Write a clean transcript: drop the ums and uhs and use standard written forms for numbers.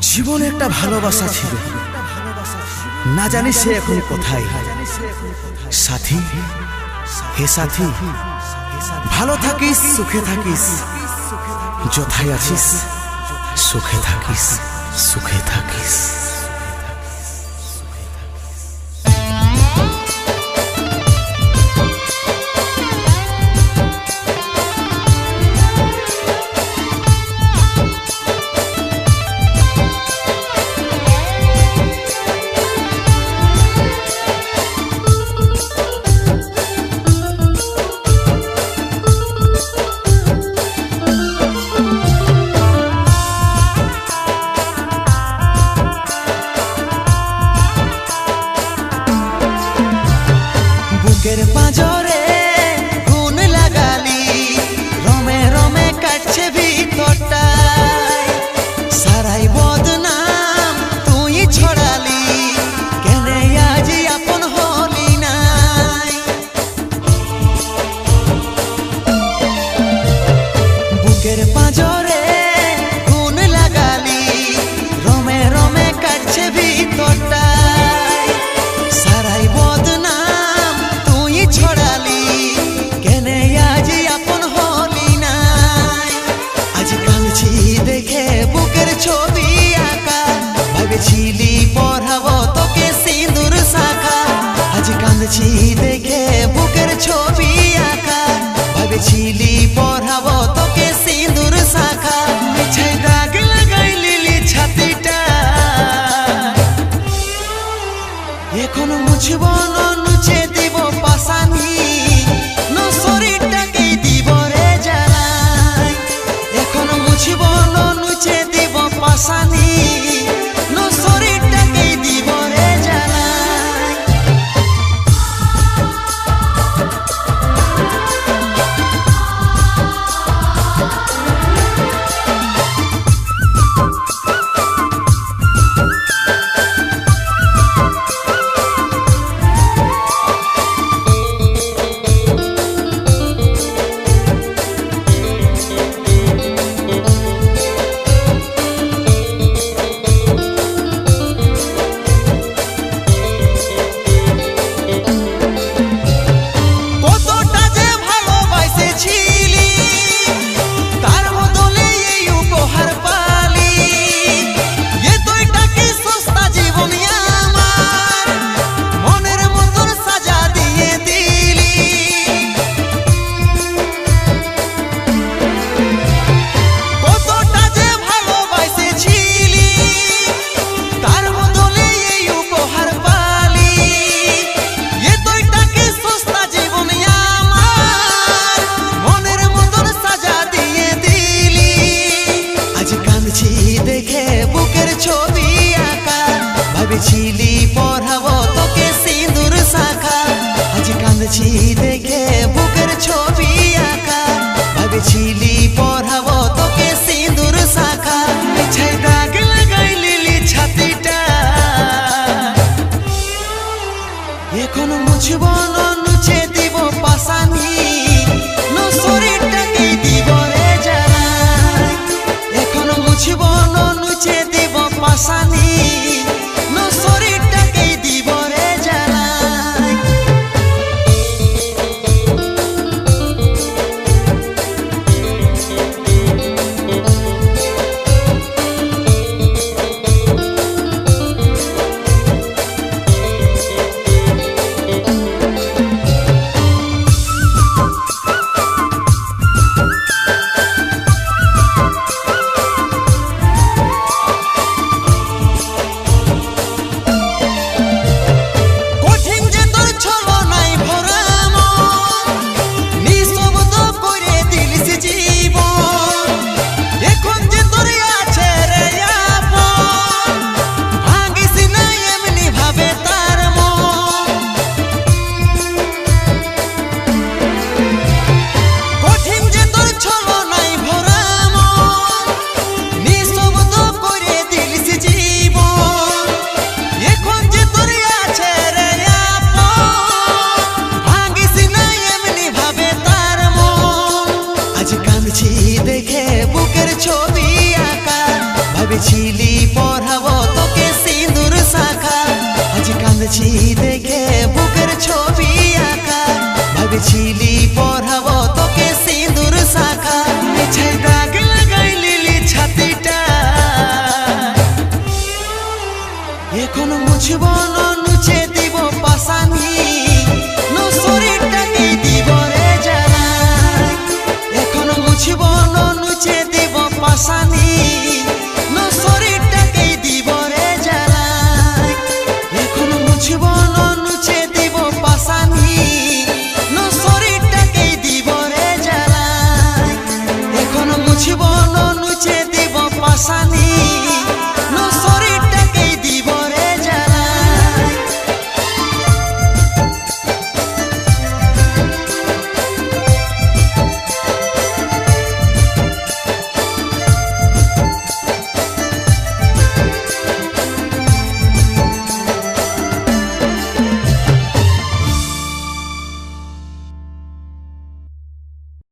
জীবনে একটা ভালোবাসা ছিল, না জানি সে এখন কোথায়। সাথী, হে সাথী, ভালো থাকিস, সুখে থাকিস, যথায় আছিস সুখে থাকিস, সুখে থাকিস। বুকের পাঁজরে গুণ লাগালি, রমে রমে কাটছে ভিতরটায়, সারাই বদনাম তুই ছড়ালি, কেনে আজ আপন হলি নাই। বুকের পাঁজরে গুণ লাগালি, রমে রমে কাটছে ভিতরটায়, সারাই বদনাম ছড়ালি, কেনে আজ আপন হলি নাই। আজ কাঁদছি দেখে বুকের ছবি আঁকা, ভেবেছিলি পড়াবো তোকে সিঁদুর শাখা। আজ কাঁদছি দেখে বুকের ছবি আঁকা, ভেবেছিলি পড়াবো তোকে সিঁদুর শাখা। মিছে দাগ লাগাই লিলি ছাতিটা, এখন মুছব না নুচে দিব পাশানি, ন শরীরটাকেই দিব রে জ্বালাই। এখন মুছব না নুচে দিব পাশানি, ন শরীরটাকেই দিব রে জ্বালাই। দেখে বুকের ছবি আঁকা, ভেবেছিলি পড়াবো তোকে সিঁদুর শাখা। আজ কাঁদছি দেখে বুকের ছবি আঁকা, ভেবেছিলি পড়াবো তোকে সিঁদুর শাখা। মিছে দাগ লাগাই লিলি ছাতিটা, এখন মুছব না নুচে দিব পাশানি, ন শরীরটাকেই দিব রে জ্বালাই। এখন মুছব না নুচে দিব পাশানি, ন শরীরটাকেই দিব রে জ্বালাই। হাসি দেখে